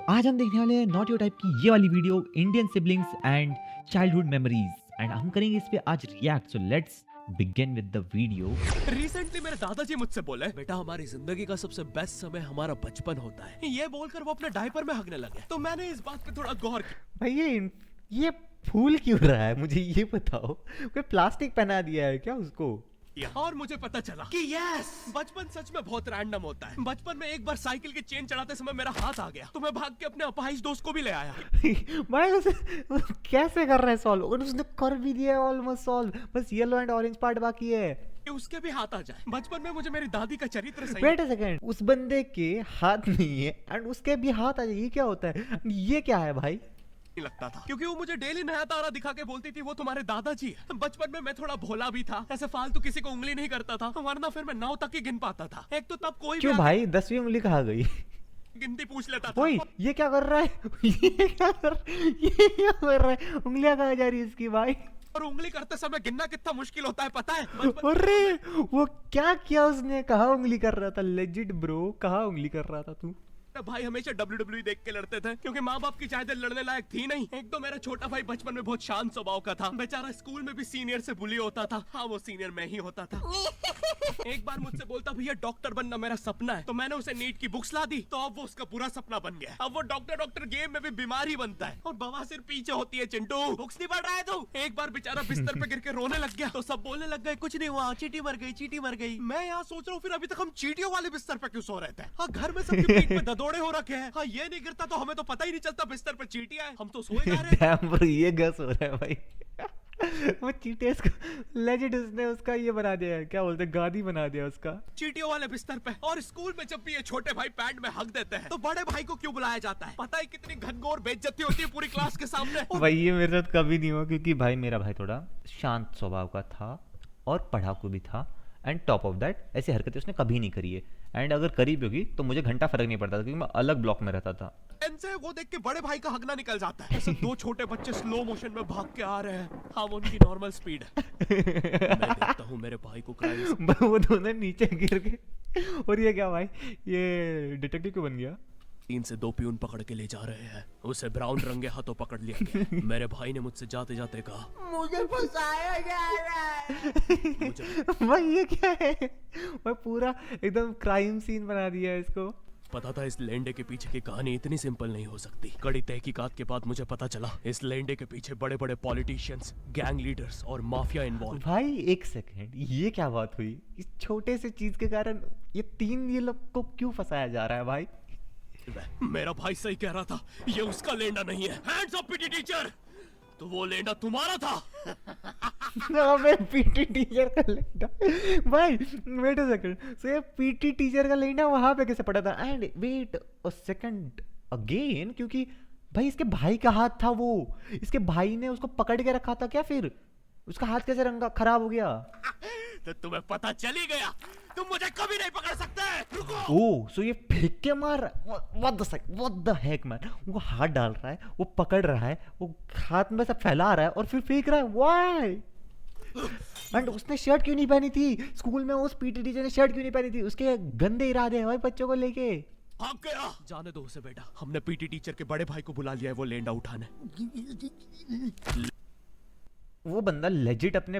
तो आज हम देखने वाले हैं नॉट योर टाइप की ये वाली video, Indian siblings and childhood memories, and हम करेंगे इस पे आज react. So let's begin with the video. Recently मेरे दादाजी मुझसे बोले, बेटा हमारी जिंदगी का सबसे बेस्ट समय हमारा बचपन होता है। ये बोलकर वो अपने डायपर में हगने लगे। तो मैंने इस बात पे थोड़ा गौर किया। भाई ये फूल क्यों रहा है, मुझे ये बताओ। कोई प्लास्टिक पहना दिया है क्या उसको? और मुझे पता चला कि यस, बचपन सच में बहुत रैंडम होता है। बचपन में एक बार साइकिल की चेन चढ़ाते समय मेरा हाथ आ गया, तो मैं भाग के अपने अपाहिज दोस्त को भी ले आया। भाई उसे कैसे कर रहा है सॉल्व? और उसने कर भी दिया है ऑलमोस्ट सॉल्व, बस येलो एंड ऑरेंज पार्ट बाकी है कि उसके भी हाथ आ जाए। बचपन में मुझे मेरी दादी का चरित्र सही। वेट अ सेकंड, उस बंदे के हाथ नहीं है एंड उसके भी हाथ आ जाए, ये क्या होता है? ये क्या है भाई? लगता था क्योंकि वो मुझे डेली नया तारा दिखा के बोलती थी वो तुम्हारे दादाजी है। बचपन में मैं थोड़ा भोला भी था, ऐसे फालतू किसी को उंगली नहीं करता था, वरना फिर मैं 9 तक ही गिन पाता था। एक तो तब कोई क्यों भाई 10वीं उंगली कहाँ गई? गिनती पूछ लेता था। ओए ये क्या कर रहा है? ये क्या कर रहा है? उंगलियां कहाँ जा रही है इसकी भाई? और उंगली करते समय गिनना कितना मुश्किल होता है पता है? अरे वो क्या किया उसने? कहाँ उंगली कर रहा था? लेजिट ब्रो, कहाँ उंगली कर रहा था तू? भाई हमेशा WWE देख के लड़ते थे क्योंकि माँ बाप की चाहते लड़ने लायक थी नहीं। एक तो मेरा छोटा भाई बचपन में बहुत शांत स्वभाव का था, बेचारा स्कूल में भी सीनियर से बुली होता था। हाँ वो सीनियर मैं ही होता था। एक बार मुझसे बोलता भैया डॉक्टर बनना मेरा सपना है, तो मैंने उसे नीट की बुक्स ला दी, तो अब वो उसका पूरा सपना बन गया। अब वो डॉक्टर गेम में भी बीमार ही बनता है और बवासीर पीछे होती है। चिंटू बुक्स नहीं पढ़ रहा है तू? एक बार बेचारा बिस्तर पे गिर के रोने लग गया, तो सब बोलने लग गए कुछ नहीं हुआ, चींटी मर गई, चींटी मर गई। मैं यहाँ सोच रहा हूँ फिर अभी तक हम चींटियों वाले बिस्तर पे क्यों सो रहे थे? हाँ घर में सबके पीठ में ददोड़े हो रखे हैं। हाँ ये नहीं गिरता तो हमें तो पता ही नहीं चलता बिस्तर पे चींटियां हैं, हम तो सोए जा रहे हैं। Damn bro, ये गस हो रहा है भाई। वो चीटेस को लेजिट उसने उसका ये बना दिया है, क्या बोलते हैं, गादी बना दिया उसका चींटियों वाले बिस्तर पे। और स्कूल में जब भी ये छोटे भाई पैंट में हक देते हैं तो बड़े भाई को क्यों बुलाया जाता है? पता है कितनी घनघोर बेइज्जती होती है पूरी क्लास के सामने। भाई ये मेरे साथ कभी नहीं हुआ, क्योंकि भाई मेरा भाई थोड़ा शांत स्वभाव का था और पढ़ाकू भी था, एंड टॉप ऑफ दैट ऐसी हरकतें उसने कभी नहीं करी है। एंड अगर करी भी होगी तो मुझे घंटा फर्क नहीं पड़ता था, क्योंकि मैं अलग ब्लॉक में रहता था। इनसे वो देख के बड़े भाई का हगना निकल जाता है। ऐसे दो छोटे बच्चे स्लो मोशन में भाग के आ रहे हैं। हाँ वो उनकी नॉर्मल स्पीड है। मैं देखता हूँ मेरे भाई को क्राइम। वो दोनों नीचे गिर गए। और ये क्या भाई, ये डिटेक्टिव क्यों बन गया? 3 से 2 पियून पकड़ के ले जा रहे हैं। उसे ब्राउन रंगे हाथों पकड़ लिया गया। मेरे भाई ने मुझसे जाते जाते कहा मुझे फंसाया जा रहा है। भाई ये क्या है? भाई पूरा एकदम क्राइम सीन बना दिया है इसको। पता था इस लेंडे के पीछे की कहानी इतनी सिंपल नहीं हो सकती। कड़ी तहकीकात के बाद मुझे पता चला इस लेंडे के पीछे बड़े बड़े पॉलिटिशियंस, गैंग लीडर्स और माफिया इन्वॉल्व। भाई एक सेकंड, ये क्या बात हुई? इस छोटे से चीज के कारण ये लोग को क्यों फंसाया जा रहा है भाई? मेरा भाई सही कह रहा था, ये उसका लेंडा नहीं है। हैंड्स अप पीटी टीचर, तो वो लेंडा तुम्हारा था। मैं पीटी टीचर का लेंडा? भाई वेट अ सेकंड, सो ये पीटी टीचर का लेंडा वहां पे कैसे पड़ा था? And wait a second again, क्योंकि भाई इसके भाई का हाथ था वो, इसके भाई ने उसको पकड़ के रखा था क्या? फिर उसका हाथ कैसे रंगा खराब हो गया? तो तुम्हें पता चल ही गया, तुम मुझे कभी नहीं पकड़ सकते। रुको। ओह सो ये फेंक के मार, व्हाट द हेक मैन? वो हाथ डाल रहा है, वो पकड़ रहा है, वो हाथ में सब फैला रहा है और फिर फेंक रहा है। व्हाई? एंड उसने शर्ट क्यों नहीं पहनी थी स्कूल में? उस पीटी टीचर ने शर्ट क्यों नहीं पहनी थी? उसके गंदे इरादे हैं भाई बच्चों को लेके। भाग गया। जाने दो उसे बेटा, हमने पीटी टीचर के बड़े भाई को बुला लिया है वो लेंडा उठाने। वो बंदा लेजिट अपने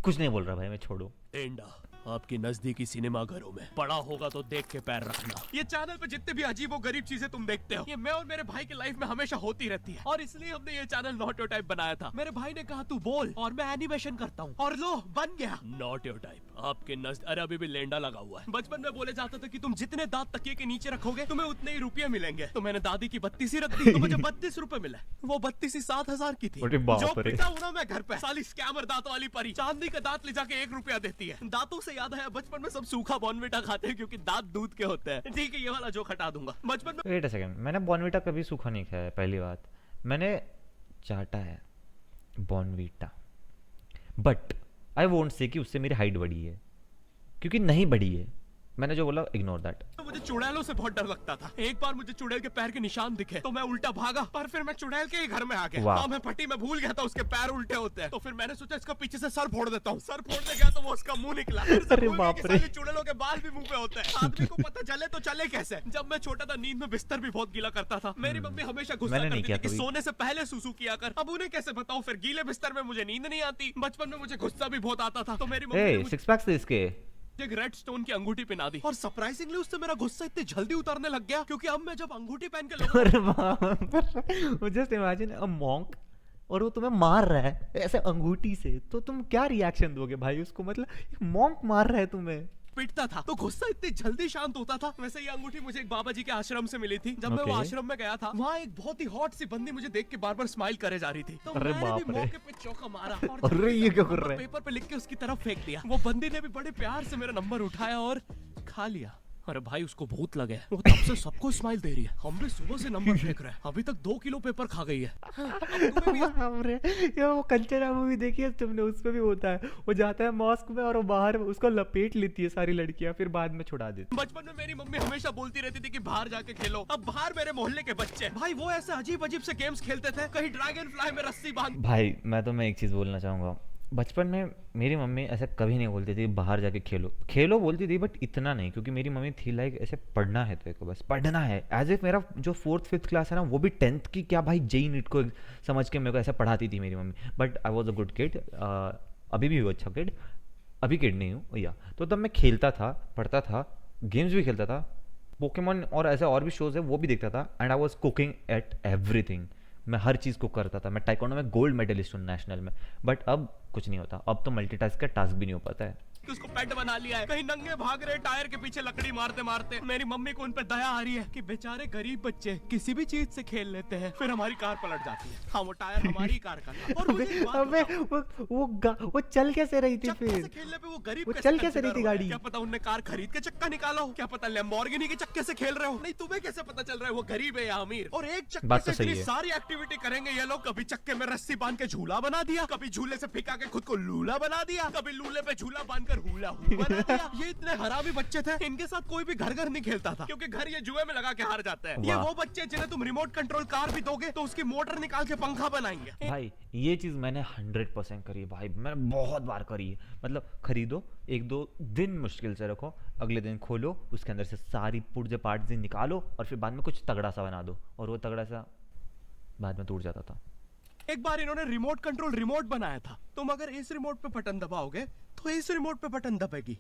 कुछ नहीं बोल रहा भाई, मैं छोड़ो। लेंडा आपकी नजदीकी सिनेमा घरों में पड़ा होगा तो देख के पैर रखना। ये चैनल पे जितने भी अजीब और गरीब चीजें तुम देखते हो, ये मैं और मेरे भाई की लाइफ में हमेशा होती रहती है, और इसलिए हमने ये चैनल नॉट योर टाइप बनाया था। मेरे भाई ने कहा तू बोल और मैं एनिमेशन करता हूँ, और लो बन गया नॉट योर टाइप। आपके अरे अभी भी लेंडा लगा हुआ है। बचपन में बोले जाता था कि तुम जितने दांत तकिए के नीचे रखोगे तुम्हें उतने ही रुपये मिलेंगे। तो मैंने दादी की 32 रख दी, तो मुझे 32 रुपए मिले। वो 32 7,000 की थी। अरे बाप जो रे। पिटा हूं ना मैं घर पे, साली स्कैमर दांतों वाली परी चांदी का दांत ले जाके 1 रुपया देती है। दांतों से याद आया, बचपन में सब सूखा बॉर्नविटा खाते हैं क्योंकि दांत दूध के होते हैं। ठीक है ये वाला जोक हटा दूंगा। बचपन में वेट अ सेकंड, मैंने बॉर्नवीटा कभी सूखा नहीं खाया है। पहली बात, मैंने चाटा है Bournvita, but I won't say कि उससे मेरी हाइट बढ़ी है, क्योंकि नहीं बढ़ी है। मैंने जो बोला इग्नोर दैट। तो मुझे चुड़ैलों से बहुत डर लगता था। एक बार मुझे चुड़ैल के पैर के निशान दिखे तो मैं उल्टा भागा, पर फिर मैं चुड़ैल के ही घर में आ गया। वाह। हाँ, मैं फटी में भूल गया था उसके पैर उल्टे होते हैं। तो फिर मैंने सोचा इसका पीछे से सर फोड़ देता हूँ। सर फोड़ने गया तो वो उसका मुंह निकला। फिर से अरे भूल गया बाप कि रे। साले चुड़ैलों के बाल भी मुंह पे होते हैं। आदमी को पता चले तो चले कैसे। जब मैं छोटा था नींद में बिस्तर भी बहुत गीला करता था। मेरी मम्मी हमेशा गुस्सा मैंने नहीं करती किया थी कि कभी। सोने से पहले सुसु किया कर। अब उन्हें कैसे बताऊं, फिर गीले बिस्तर में मुझे नींद नहीं आती। बचपन में मुझे गुस्सा भी बहुत आता था। तो मेरी मम्मी ने ए मुझे सिक्स पैक्स थे इसके। एक रेड स्टोन की अंगूठी पहना दी और सरप्राइजिंगली उससे मेरा गुस्सा इतनी जल्दी उतरने लग गया क्योंकि अब मैं जब अंगूठी पहन के लोगों अरे बाप, जस्ट इमेजिन अ मॉन्क और वो तुम्हें मार रहा है ऐसे अंगूठी से, तो तुम क्या रिएक्शन दोगे भाई उसको? मतलब एक मॉन्क मार रहा है तुम्हें। पिटता था तो गुस्सा इतनी जल्दी शांत होता था। वैसे ये अंगूठी मुझे एक बाबा जी के आश्रम से मिली थी। जब मैं वो Okay. आश्रम में गया था, वहाँ एक बहुत ही हॉट सी बंदी मुझे देख के बार बार स्माइल करे जा रही थी। तो अरे मैंने बाप भी रे। मौके पे चौका मारा और अरे ये क्या कर रहा है? पेपर पे लिख के उसकी तरफ फेंक दिया। वो बंदी ने भी बड़े प्यार से मेरा नंबर उठाया और खा लिया। अरे भाई उसको भूत लगे, वो तब से सबको स्माइल दे रही है। हम भी सुबह से नंबर फेंक रहे हैं, अभी तक 2 किलो पेपर खा गई है। अब तुम्हें भी बाप रे, ये वो कंचना मूवी देखी है तुमने? उसमें भी होता है, वो जाता है मॉस्क में और वो बाहर उसको लपेट लेती है सारी लड़कियां, फिर बाद में छुड़ा देती। बचपन में मेरी मम्मी हमेशा बोलती रहती थी कि बाहर जाके खेलो। अब बाहर मेरे मोहल्ले के बच्चे भाई वो ऐसे अजीब अजीब से गेम्स खेलते थे। कहीं ड्रैगन फ्लाई में रस्सी बांध। भाई मैं एक चीज़ बोलना चाहूँगा, बचपन में मेरी मम्मी ऐसा कभी नहीं बोलती थी बाहर जाके खेलो। खेलो बोलती थी बट इतना नहीं, क्योंकि मेरी मम्मी थी लाइक ऐसे पढ़ना है तेरे को, बस पढ़ना है। एज इफ मेरा जो 4th 5th क्लास है ना, वो भी 10th की क्या भाई जेई नीट को समझ के मेरे को ऐसा पढ़ाती थी मेरी mummy. But I was a good kid, अभी भी हूँ अच्छा किड, अभी किड नहीं हूँ भैया। तो तब मैं खेलता था, पढ़ता था, गेम्स भी खेलता था, पोकेमॉन और ऐसे और भी शोज है वो भी देखता था। And I was cooking at everything, मैं हर चीज़ को करता था। मैं टाइकोंडो में गोल्ड मेडलिस्ट हूँ नेशनल में। बट अब कुछ नहीं होता, अब तो मल्टीटास्क का टास्क भी नहीं हो पाता है। कि उसको पेट बना लिया है। कहीं नंगे भाग रहे टायर के पीछे लकड़ी मारते मारते। मेरी मम्मी को उन पे दया आ रही है कि बेचारे गरीब बच्चे किसी भी चीज से खेल लेते हैं, फिर हमारी कार पलट जाती है। हाँ, वो टायर हमारी कार का था। और मुझे एक बात अबे बताओ, वो चल कैसे रही थी चक्के फिर? से खेलने पे वो गरीब वो कैसे चल कैसे रही consider थी हो रहा है? गाड़ी? क्या पता उनने कार खरीद के चक्का निकाला हो, क्या पता लैम्बोर्गिनी के चक्के से खेल रहे हो। नहीं, तुम्हें कैसे पता चल रहा है वो गरीब है या अमीर? और एक चक्के बात तो से सही इतनी है। सारी एक्टिविटी करेंगे ये लोग। कभी चक्के में रस्सी बांध के झूला बना दिया, कभी झूले से फिका के खुद को लूला बना दिया, कभी लूले पे झूला बांध कर हुला हू बना दिया। ये इतने हरामी बच्चे थे, इनके साथ कोई भी घर घर नहीं खेलता था, क्योंकि घर ये जुए में लगा के हार जाते हैं। ये वाह। वो बच्चे जिन्हें तुम रिमोट कंट्रोल कार भी दोगे तो उसकी मोटर निकाल के पंखा बनाएंगे। भाई ये चीज़ मैंने 100% करी है भाई, मैंने बहुत बार करी है। मतलब खरीदो, 1-2 दिन मुश्किल से रखो, अगले दिन खोलो, उसके अंदर से सारी पुर्जे पार्ट्स निकालो और फिर बाद में कुछ तगड़ा सा बना दो, और वो तगड़ा सा बाद में टूट जाता था। एक बार इन्होंने रिमोट कंट्रोल रिमोट बनाया था। तुम अगर इस रिमोट पे बटन दबाओगे तो इस रिमोट पे बटन दबेगी,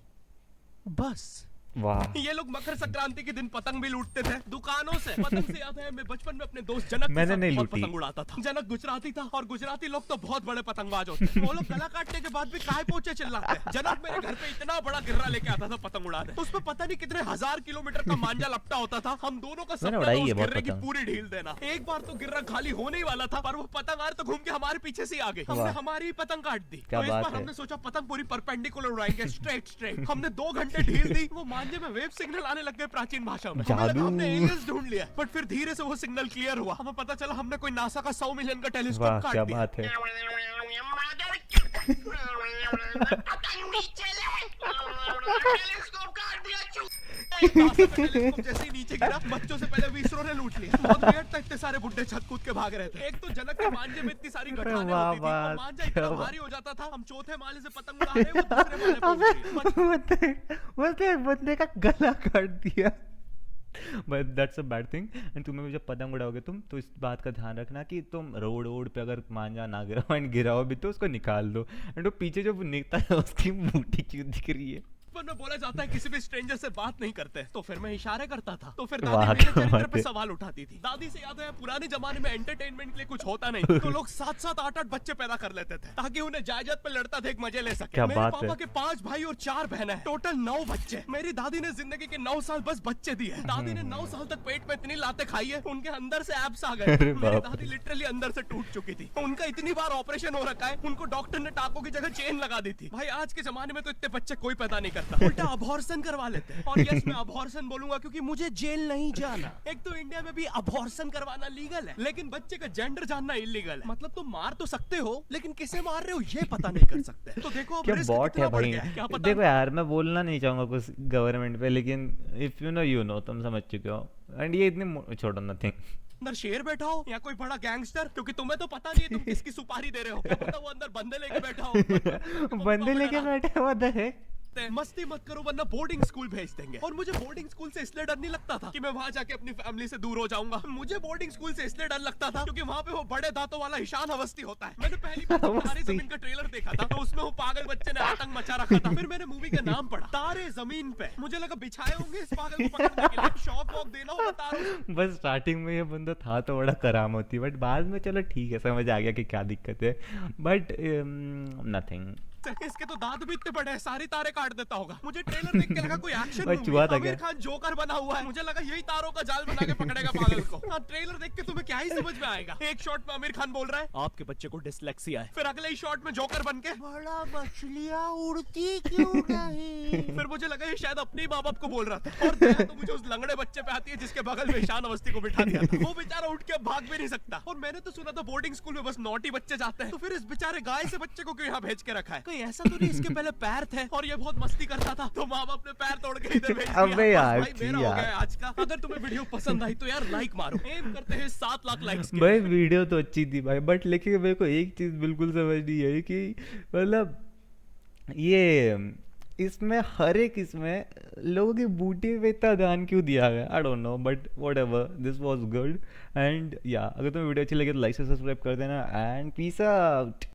बस। वाह, ये लोग मकर संक्रांति के दिन पतंग भी लूटते थे दुकानों से। पतंग से याद है, मैं बचपन में अपने दोस्त जनक के मैंने साथ नहीं बहुत लूटी। पतंग उड़ाता था। जनक गुजराती था और गुजराती लोग तो बहुत बड़े पतंगबाज होते हैं। वो लोग गला काटने के बाद भी काय पोचे चिल्लाते हैं। जनक मेरे घर पे इतना बड़ा गिर्रा लेके आता था पतंग उड़ाने, उस पे पता नहीं कितने 1000 किलोमीटर का मांझा लपटा होता था। हम दोनों का सपना उड़ाई था है उस बहुत गिर्रे की पतंग। पूरी ढील देना। एक बार तो गिर्रा खाली होने ही वाला था, पर वो पतंग आर तो घूम के हमारे पीछे से ही आ गई। हमने वाह। हमारी ही पतंग काट दी। क्या तो इस बात बार है। हमने सोचा पतंग पूरी परपेंडिकुलर उड़ाएंगे, स्ट्रेट। हमने 2 घंटे ढील दी, वो मांझे में वेव सिग्नल आने लग गए प्राचीन भाषा में। हमें लगा जादू। हमने एलियंस ढूंढ लिया, बट फिर धीरे से वो सिग्नल क्लियर हुआ। हमें पता चला हमने कोई नासा का 100 मिलियन का वाह टेलीस्कोप क्या काट दिया। बात है। नासा का टेलीस्कोप जैसे ही नीचे गिरा, बच्चों से पहले विसरो ने लूट लिया। बहुत वियर्ड था, इतने सारे बुड्ढे छत कूद के भाग रहे थे। एक तो जनक के मांझे में इतनी सारी गठाने वाह, होती थी, वाह, और मांझा इतना क्या भारी हो जाता था, हम चौथे माले से पतंग उड़ा रहे हैं, वो दूसरे माले पे उड़ रही है। बंदे का गला काट दिया। But that's a bad thing. And तुम्हें जब पतंग उड़ाओगे तुम, तो इस बात का ध्यान रखना कि तुम रोड पे अगर मांझा ना गिराओ एंड गिराओ भी तो उसको निकाल दो। एंड वो पीछे जो निकता है उसकी बूटी क्यों दिख रही है? बचपन में बोला जाता है किसी भी स्ट्रेंजर से बात नहीं करते, तो फिर मैं इशारे करता था। तो फिर दादी वाह, मेरे क्या चरित्र बात पे है। सवाल उठाती थी। दादी से याद है पुराने जमाने में एंटरटेनमेंट के लिए कुछ होता नहीं, तो लोग 7-7 8-8 बच्चे पैदा कर लेते थे ताकि उन्हें जायदाद पे लड़ता थे एक मजे ले सके। क्या मेरे बात पापा है। के 5 भाई और 4 बहनें, टोटल 9 बच्चे। मेरी दादी ने जिंदगी के 9 साल बस बच्चे दिए। दादी ने 9 साल तक पेट में इतनी लाते खाई है, उनके अंदर से एब्स आ गए। अरे मेरी बाप दादी लिटरली अंदर से टूट चुकी थी। उनका इतनी बार ऑपरेशन हो रखा है, उनको डॉक्टर ने टाकों की जगह चेन लगा दी थी। भाई आज के जमाने में तो इतने बच्चे कोई पैदा नहीं करता, उल्टा अबॉर्शन करवा लेते हैं। और यस, मैं अबॉर्शन बोलूंगा क्योंकि मुझे जेल नहीं जाना। एक तो इंडिया में भी अबॉर्शन करवाना लीगल है, लेकिन बच्चे का जेंडर जानना इलीगल है। मतलब तुम मार तो सकते हो, लेकिन किसे मार रहे हो ये पता नहीं कर सकते। तो देखो अब क्या रिस्क बॉट कितना है बढ़ भाई। गया है, क्या पता। देखो यार, मैं बोलना नहीं चाहूंगा कुछ गवर्नमेंट पे, लेकिन इफ यू नो तुम समझ चुके हो। एंड ये इतनी छोड़ो, नथिंग। अंदर शेर बैठा हो या कोई बड़ा गैंगस्टर, क्योंकि तुम्हें तो पता नहीं है तुम किसकी सुपारी दे रहे हो। क्या पता वो अंदर बंदे लेके बैठा हो। बंदे लेके बैठे हुआ है। मस्ती मत करो वरना बोर्डिंग स्कूल भेज देंगे। और मुझे बोर्डिंग स्कूल से इसलिए डर नहीं लगता था कि मैं वहां जाके अपनी फैमिली से दूर हो जाऊंगा। मुझे बोर्डिंग स्कूल से इसलिए डर लगता था क्योंकि वहां पे वो बड़े दांतों वाला ईशान अवस्थी होता है। मैंने पहली बार तारे जमीन का ट्रेलर देखा था, तो उसमें वो पागल बच्चे ने आतंक मचा रखा था। फिर मैंने मूवी का नाम पढ़ा, तारे जमीन पे। मुझे लगा बिछाए होंगे इस पागल को पकड़ने के लिए, शॉक वॉक देना होगा तारों। बस स्टार्टिंग में ये बंदा था तो बड़ा करामती, बट बाद में चलो ठीक है, समझ आ गया कि क्या दिक्कत है। But nothing. इसके तो दांत भी इतने बड़े हैं, सारे तारे काट देता होगा। मुझे ट्रेलर देख के लगा कोई एक्शन भाई मूवी चुहा है। था आमिर क्या? खान जोकर बना हुआ है, मुझे लगा यही तारों का जाल बना के पकड़ेगा पागल को। हाँ, ट्रेलर देख के तुम्हें क्या ही समझ में आएगा। एक शॉट में आमिर खान बोल रहा है आपके बच्चे को डिसलेक्सिया है, फिर अगले ही शॉट में जोकर बन के बड़ा मछलियाँ उड़ती क्यों नहीं? फिर मुझे लगा ये शायद अपने माँ बाप को बोल रहा था। और दया तो मुझे उस लंगड़े बच्चे पे आती है जिसके बगल में ईशान अवस्थी को बिठा दिया था। वो बेचारा उठ के अब भाग भी नहीं सकता। और मैंने तो सुना था बोर्डिंग स्कूल में बस नॉटी बच्चे जाते हैं, तो फिर इस बेचारे गाय से बच्चे को क्यों यहाँ भेज के रखा है? कहीं ऐसा तो नहीं इसके पहले पैर थे और ये बहुत मस्ती करता था, तो माँ बाप ने पैर तोड़ के इधर भेज दिया। अबे यार, भाई मेरा हो यार। गया आज का। अगर तुम्हें वीडियो पसंद आई तो यार लाइक मारो। एम करते हैं 7 लाख लाइक्स। भाई वीडियो तो अच्छी थी भाई, बट लेकिन मेरे को एक चीज़ बिल्कुल समझ नहीं आई कि मतलब ये इसमें हर एक इसमें लोगों की बूटी पे इतना ध्यान क्यों दिया गया, I don't know, but what ever, this was good. And या अगर तुम्हें वीडियो अच्छी लगे तो लाइक से सब्सक्राइब कर देना, एंड पीस आउट।